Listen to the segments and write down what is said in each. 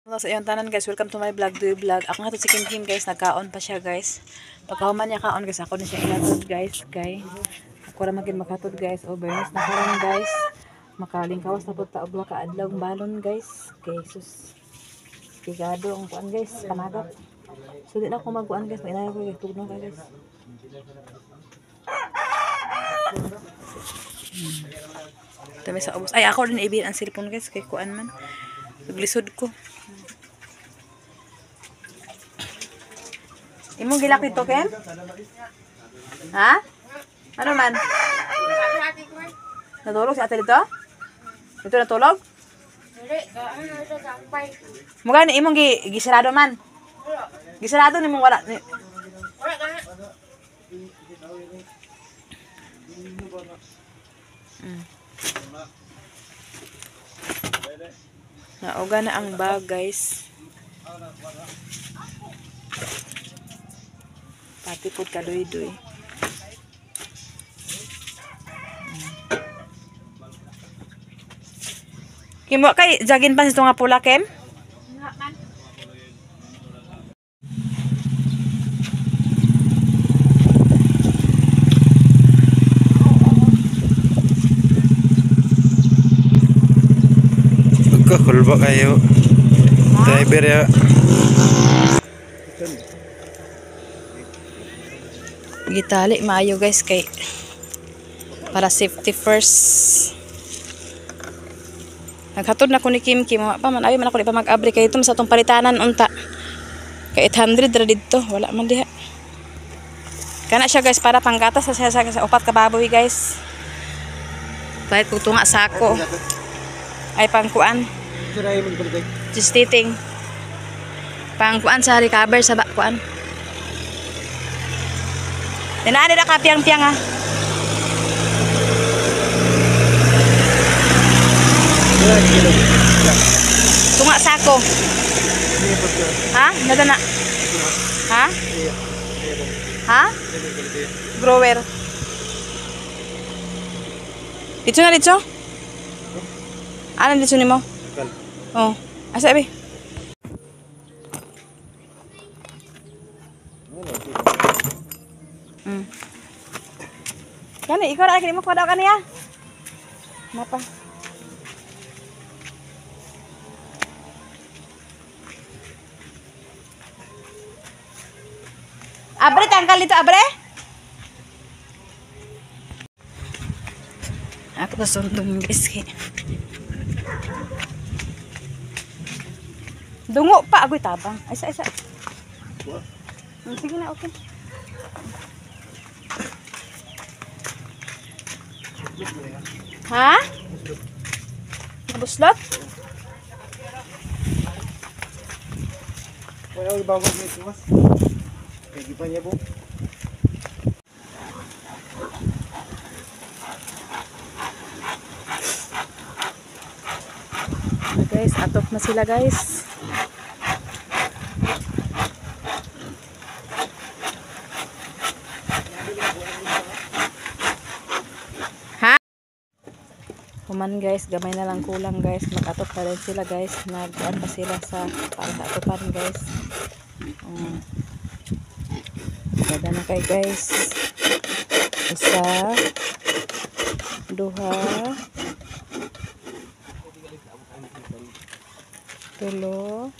Hello sa iyong tanan guys, welcome to my vlog, do vlog. Ako nga to si Kim Kim guys, nagkaon pa siya guys. Pagkahuman niya kaon guys, ako na siya inatod guys, kay ako ra magin makatod guys, overnight na karon guys. Makalingkawas na pud ta og ka adlaw balon guys. Kay sus. Tigado ang kuan guys, kanagat. So di na ako magkuan guys, mainaya ko guys, tugno ka guys. Dami sa ubos. Ay ako din ibin ang cellphone guys, kay kuan man. Naglisod ko. Imong gilak dito, Ken? Ha? Ano man? Natulog si ate dito? Dito natulog? Mugani imong gisirado man. Gisirado ni mong wala. Nauga na ang bag, guys. Pati po kadoy-doy. Kimo kay jagin pa sa nga pula, Kem? Kulba kayo. Driver ya. Gitali maayo guys kay para safety first. Naghatod na ko ni Kim Kim pa man abi man ako di pa mag-abri kay ito sa atong palitanan unta. Kay 800 ra didto, wala man diha. Kana siya guys para panggatas sa upat ka baboy guys. Bahit ko tunga sako. Ay pangkuan. Just titing. Pangkuan sa recover sa bakuan. Dinaan nila ka piang-piang ha. Tunga sako. Ha? Nada na. Ha? Ha? Grower. Dito na dito? Ano dito ni mo? Oh. Asa be? Kani ikaw ra kini mo kuha daw kaniya. Napa? Abre tangkal dito, abre. Ako na sundong guys. Dungo pa agoy tabang. Isa. Sige na, okay. Ha? Nabuslot? Wala ko bago nito mas. Kaya pa niya po. Guys, atop na sila guys. Kuman guys, gamay na lang kulang guys. Mag-atop pa rin sila guys. Nag-aan pa sila sa para sa atopan guys. Ganda na kay guys. Isa, duha, tulo,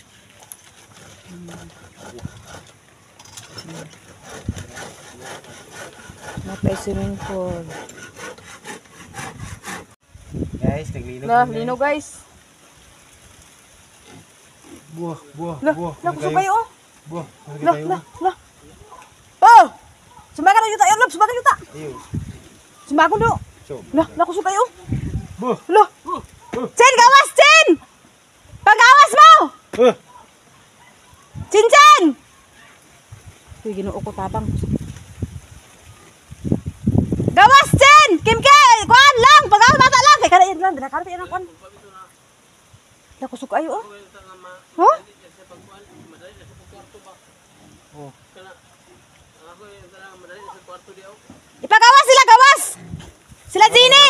napay swimming pool. Guys, naglino. Lah, lino guys. Buah. Lah, kusog kayo oh. Buah. Lah. Oh! Sumakan na yuta, Erlob, sumakan yuta. Ayo. Sumakan do. Lah, kusog kayo. Buah. Lah. Chen, gawas, Chen! Pagawas mo! Chen! Uy, ginoo ko tabang. Gawas, Chen! Kim! Kuan lang! Pagawas mata lang! Kaya kada yan lang, binakarapi yan ang kuan. Lah, kusog kayo oh. Huh? Ipagawas sila, gawas! Sila Zini!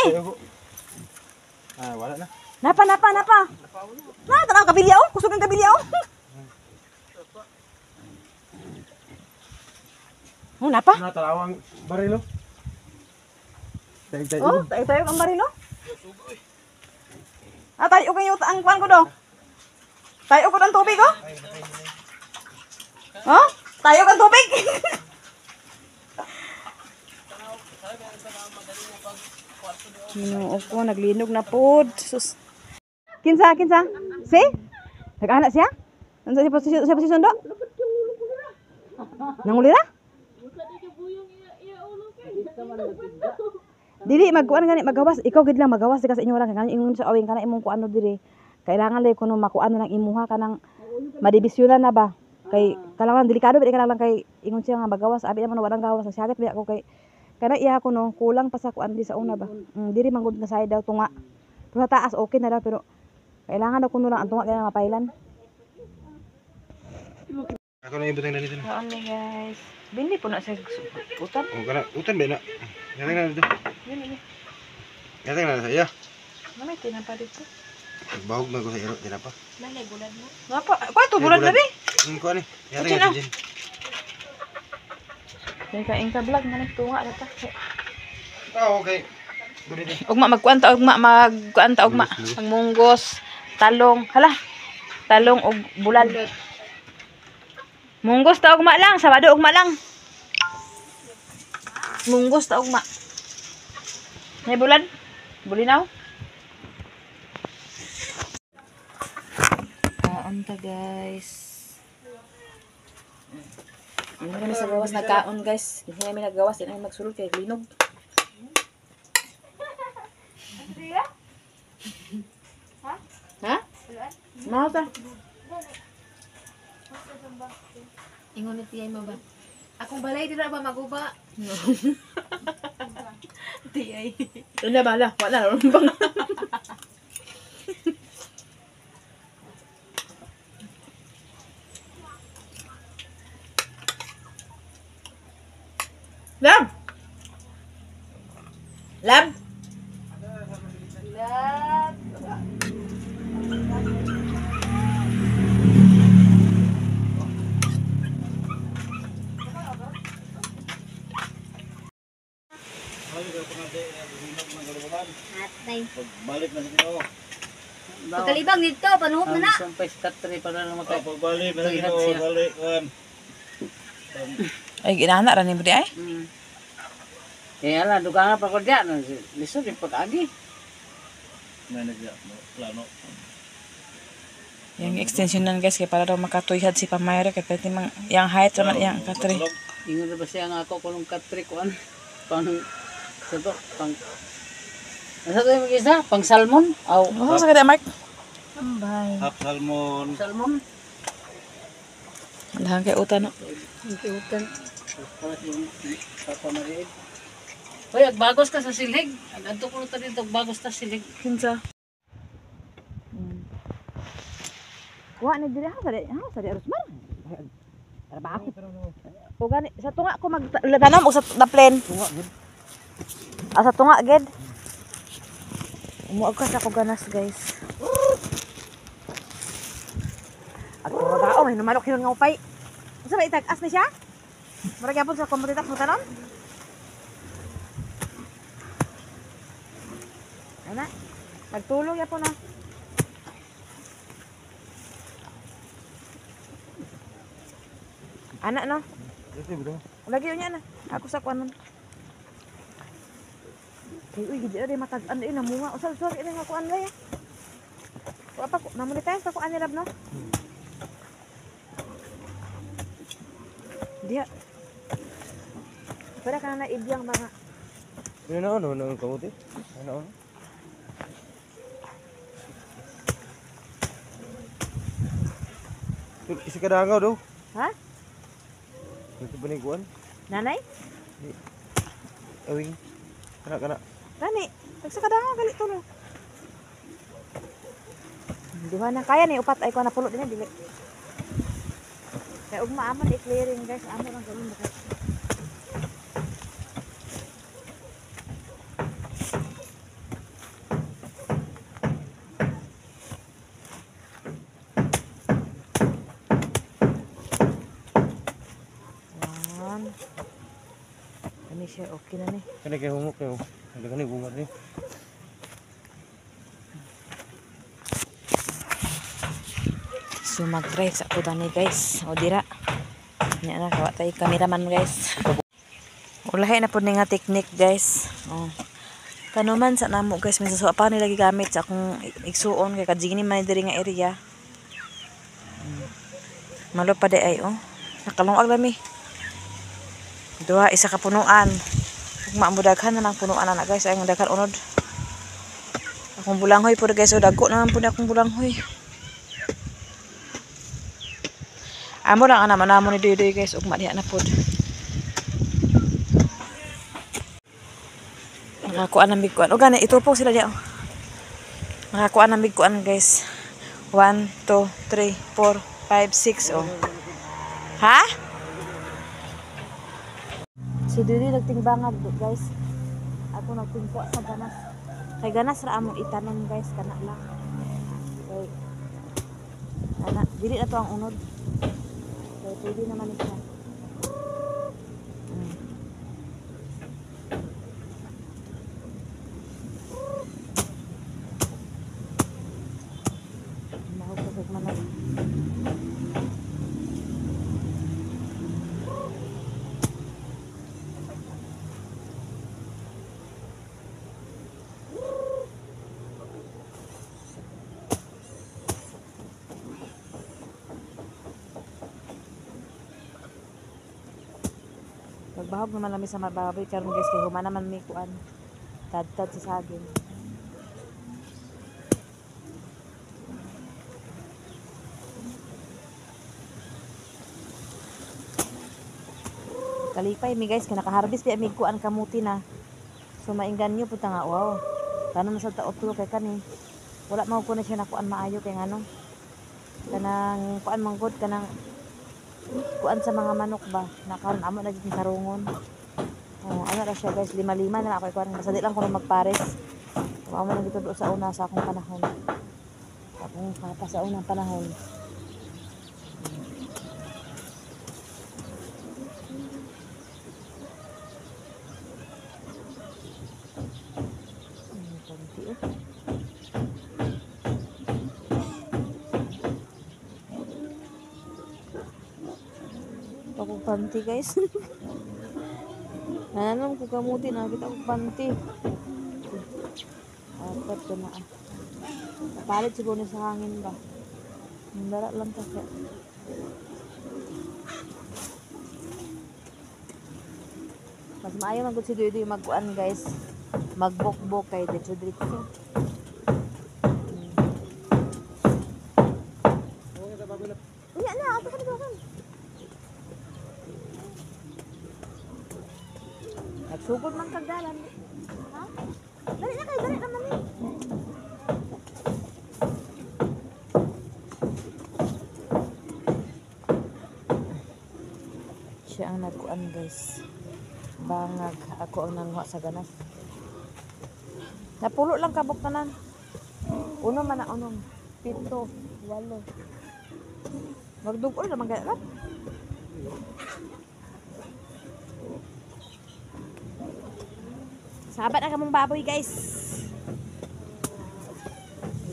Ah, wala na. Napa. Na, tanaw kabilya oh. Kusog ang kabilya oh. Oh, napa? Natalawang barilo. Tay-tay. Oh, tayo ang marino. Ah, tayo kayo ang kuan ko do. Tayo ko ng tubig oh. Oh, tayo kang tubig. Ginoo ko, naglinog na pod. Sus. Kinsa? Si? Nag-anak siya? Ano siya posisyon do? Nangulira? Dili magkuan gani magawas, ikaw gid lang magawas kasi inyo lang kani ingon sa awing kana imong kuano diri. Kailangan lay kuno makuan nang imuha kanang madibisyonan na ba. Kay kailangan delikado bidi ka lang kay ingon siya nga magawas abi naman walang gawas sa sagit biya ako kay kana iya ko no kulang pa sa kuan di sa una ba. Diri manggod nga side daw tunga. Pero sa taas okay na daw pero kailangan daw kuno lang ang tunga kaya mapailan. Ako na ibutang na dito. Kaon ni guys. Bindi po na sa utan. Oh, kana utan ba na? Yatang na dito. Yun. Yatang na sa iya. Namay tinapa dito. Bahog man ko sa iro, tinapa. Malay bulad mo. Ngapa? Ko to bulad na bi. Ko ani. Yatang na dito. Kay ka vlog na tunga data. Oh, okay. Dili. Ugma magkuan ta ugma magmunggos, talong, hala. Talong og bulad. Munggos ta ugma lang, sabado ugma lang. Munggos ta ugma. May bulad? Bulinaw? Kaon ta guys. Hindi kami sa gawas nagkaon guys. Hindi kami naggawas, hindi kami magsulod kay linog. Ha? Mau ta? Ingon ni tiyay mo ba? Akong balay dira ba maguba? Tiyay. Ano bala? Wala na rumbang. Lab! Lab! Balik na dito. Pagkalibang dito, panuhot na na. Sampai katri para na maka. Balik na dito, balik kan. Ay, ginana ra ni budi ay. Eh ala duga nga pa ko diyan, lisod yung pag-agi. Manager plano. Yang extension nan guys kay para daw makatuyhad si Pamayra kay pwede mang yang height naman yang katri. Ingon ba siya nga ako kulong katri kuan pang sato pang ano to yung isa? Pang salmon? Aw, Oh, sa kada Mark. Ambay. Hap salmon. salmon. Alahan kay utan no. Hindi utan. Para sa pamariid. Hoy, agbagos ka sa silig. Adto ko ta dito, agbagos ta silig. Kinsa? Wa ni diri ha sa di Rosmar. Trabaho. O gani sa tunga ko magtanom o sa daplen. Tunga gid. Sa tunga gid. Umuag ka sa ko ganas guys. At kumagao may numanok yun nga upay. Sa ba itag-as na siya? Mura gyapon sa komodidad mo tanom? Ana, nagtulong yapon na. Anak no? Ito bro. Lagi yun yan na. Ako sa kuanon. Uy, gidi na matag-an na namunga. Usal, sorry na nga kuan na ya. Apa ko, namonetize sa kuan ni Rab no? Dia. Para ka na ibyang mga. Ano ang kamuti? Ano? Isi kadangaw daw. Ha? Ito ba ni kuan? Nanay? Awing. Kana. Gani, tagsa ka daw gali tulo. Duha na kaya ni upat ay ko na pulo din dili. Kaya ugma amon i-clearing guys, amo lang gawin bakit. siya. Okay na ni. Kani kay humok kayo. Ada kani bunga ni. So mag-try sa ako ni guys. O dira. Nya na kawa tayo cameraman guys. Ulahi na po ni nga technique guys. Oh. Kanuman sa namo guys, minsan so pa ni lagi gamit sa akong igsuon kay kadjini man diri nga area. Malo pa de ay oh. Nakalungag lami. Duha isa ka punuan. Ug maamudaghan na lang punuan na guys ay daghan unod. Akong bulanghoy pud guys, o dagko naman pud akong bulanghoy. Amo lang ana manamo ni Doy guys, ug diha na pud. Nakakuan ng bigkuan. O gani itupong sila diha. Nakakuan ng bigkuan guys. 1 2 3 4 5 6 oh. Ha? Si Didi nagtingbangag guys. Ako nagtingko sa ganas. Kay ganas ra among itanom guys, kana lang. Kay ana, dili na to ang unod. Kay pwede naman siya. Mahog sa manok. Pagbahog naman namin sa mababoy karon guys kay humana man may kuan. Tad-tad sa saging. Kalipay mi guys kay nakaharvest pa mi kuan kamuti na. So mainggan niyo puta nga wow. Tanon na sa taot kay kani. Wala mao ko na siya nakuan maayo kay ngano. Kanang kuan manggod kanang kuan sa mga manok ba nakaron amo na gyud sarungon. Oh ano ra siya guys, 5-5 na ako kuan basta di lang ko magpares. Amo na dito sa una sa akong panahon. Akong papa sa unang panahon. Akong panty guys. Nananong ko kamuti na kita akong panty. Apat ko na. Kapalit siguro sa hangin ba. Mandara lang kasi. Mas maayo man gud si Doy magkuan guys. Magbok-bok kay diretso-diretso. Unya na, ato ka doon. Nagsugod man kag dalan. Ha? Dali na kay, dali naman ni. Siya ang nagkuan guys. Bangag ako ang nanguha sa ganas. Napulo lang kabok tanan. Uno man na unong 7, 8. Magdugol naman ganyan. Sabat na kamong baboy guys.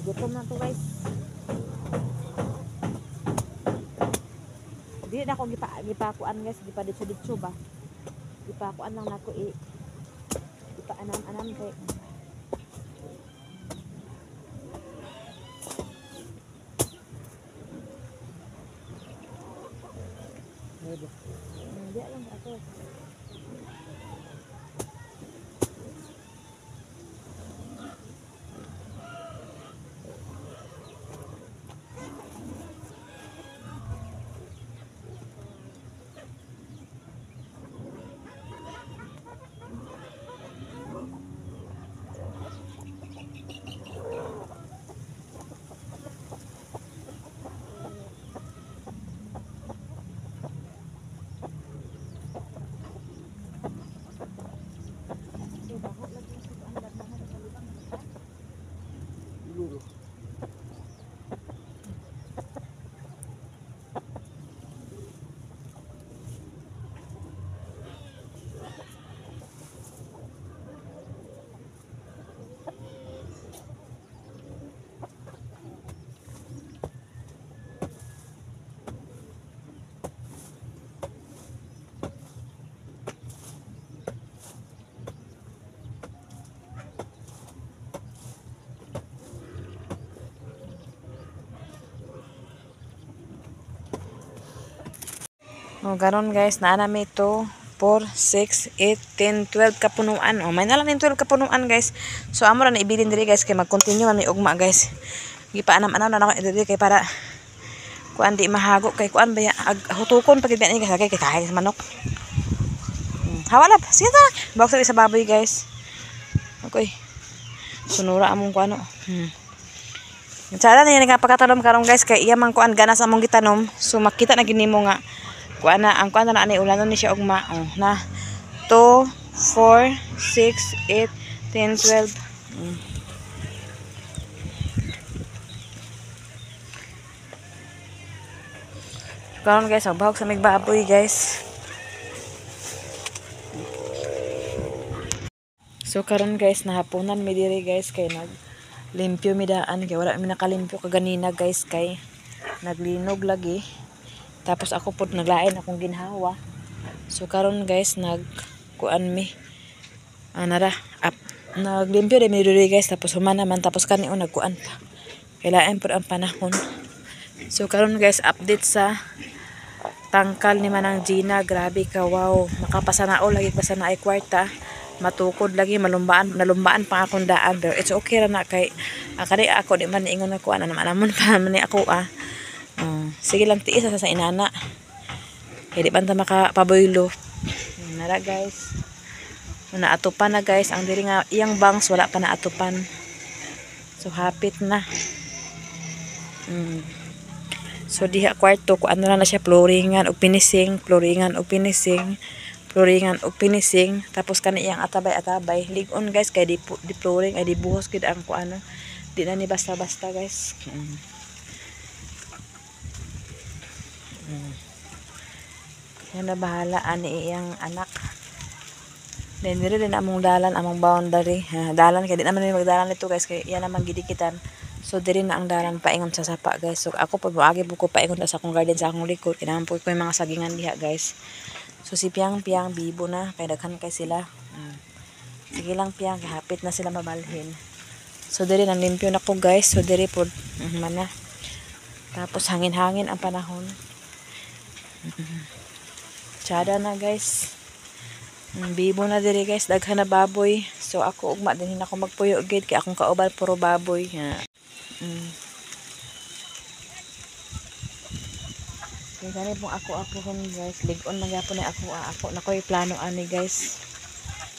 Gutom na to guys. Di na ako gipakuan guys, gipaditso-ditso ba. Gipakuan lang nako ipa-anam-anam kay. Hindi alam ako. O garon guys, naa nami ito 4, 6, 8, 10, 12 kapunuan. O may nalang 12 kapunuan guys. So amo ra na ibilin diri guys kay mag-continue man ni ugma guys. Gipaanam-anam na ako diri kay para kuan di mahago kay kuan baya hutukon pag ni guys kay kain sa manok. Hawala pa. Sige ta. Bawak sa baboy guys. Okay. Sunura among kuan no. Sada na yan nagpakatanom karon guys kay iya man kuan ganas among gitanom. So makita na ginimo nga kuan na ang kuan na ani ulanon ni siya ugma. Na 2, 4, 6, 8, 10, 12. Karon guys, ang bahog sa mig baboy guys. So karon guys, nahapunan mi diri guys kay limpyo mi daan kay wala mi nakalimpyo kaganina guys kay naglinog lagi. Tapos ako pod naglain akong ginhawa. So karon guys nagkuan mi naglimpyo din mi diri guys tapos humana man tapos kani nagkuan pa. Kailain pod ang panahon. So karon guys update sa tangkal ni Manang Gina. Grabe ka, wow. Makapasanao lagi pa sa naay kwarta. Matukod lagi, nalumbaan pa akong daan. Pero it's okay ra na kay kani ako di man ingon ako ana naman pa man ni ako sige lang tiis sa inana. Kay di banta makapaboylo. Nara guys. Naatupan na guys ang diri nga iyang bangs wala pa naatupan. So hapit na. So diha kwarto ko ano na siya flooringan og finishing, tapos kani iyang atabay ligon guys kay di flooring ay di buhos gid ang kuano. Di na ni basta-basta guys. Yan na bahala ani iyang anak. Then diri din among dalan among boundary. Dalan kay di naman ni magdalan nito guys kay iya naman gidikitan. So diri na ang dalan paingon sa sapa guys. So ako pag agi ko paingon sa akong garden sa akong likod kinaman po ko yung mga sagingan diha guys. So si Piang bibo na kay daghan kay sila. Sige lang Piang kay hapit na sila mabalhin. So diri nang limpyo na ko guys. So diri pod mana. Tapos hangin-hangin ang panahon. Tsada na guys. Bibo na diri guys, daghan na baboy. So ako ugma din ako magpuyo gid kay akong kauban puro baboy. Kaya gani pong ako hon guys, ligon man gyapon ni ako nakoy plano ani guys.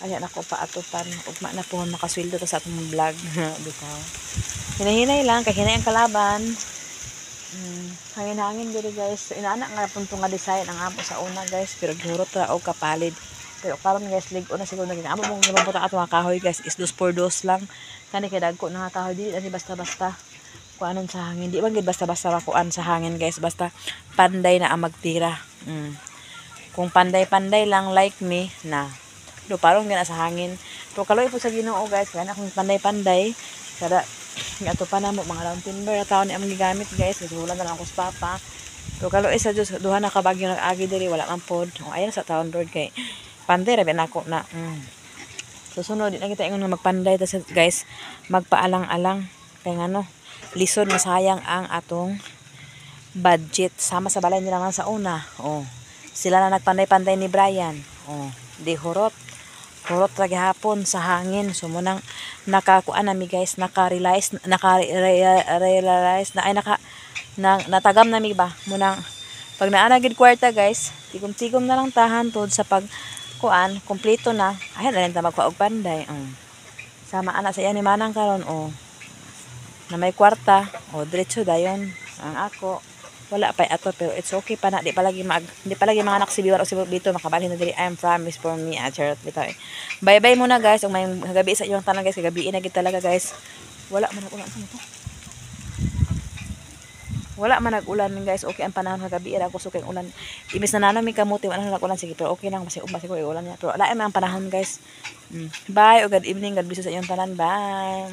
Aya nako paatupan ugma na po makasweldo ta sa atong vlog. Bitaw. Hinahinay lang kay hinay ang kalaban. Hangin-hangin diri guys. So, inaana nga punto nga design ang amo sa una guys, pero gihurot ra og kapalid. Pero karon guys ligon na siguro naging amo mong gibuta ato nga kahoy guys is 2 por 2 lang. Kani kay dagko na nga kahoy dili ani basta-basta kuanon sa hangin. Di man gid basta-basta makuan sa hangin guys, basta panday na ang magtira. Kung panday-panday lang like me na do parong gina sa hangin. Pero kaloy po sa Ginoo guys, kana kung panday-panday kada ato pa na mo mga round timber taon ni among gigamit guys, nasulan na lang ako sa papa. Pero kaloy sa Dios duha na ka bagyo nag-agi diri wala man pod. Ayan sa taon Lord kay panday ra nako na. Susunod di na kita ingon magpanday ta guys, magpaalang-alang kay ngano lisod masayang ang atong budget sama sa balay nila nga sa una. Sila na nagpanday-panday ni Brian. Di hurot ra gihapon sa hangin. So munang nakakuan nami guys, naka-realize na natagam nami ba munang pag naana gid kwarta guys, tigom-tigom na lang tahan tod sa pag kuan kompleto na. Ayan na lang ta magpaog panday. Sama ana sa iya ni Manang karon na may kwarta diretso dayon ang ako wala pa ato pero it's okay pa na di palagi mga anak si Biwar o si Bito makabalhin na diri. I am promise for me charot bitaw. Bye bye muna guys ug may gabi sa iyong tanan guys, gabi na gid talaga guys. Wala man nag-ulan sa to. Wala man nag-ulan guys, okay ang panahon sa gabi ra ko sukay ulan. Imbis na nanami kamuti wala nag-ulan sige pero okay lang basi ko ulan niya pero wala man ang panahon guys. Bye o good evening, God bless sa iyong tanan. Bye.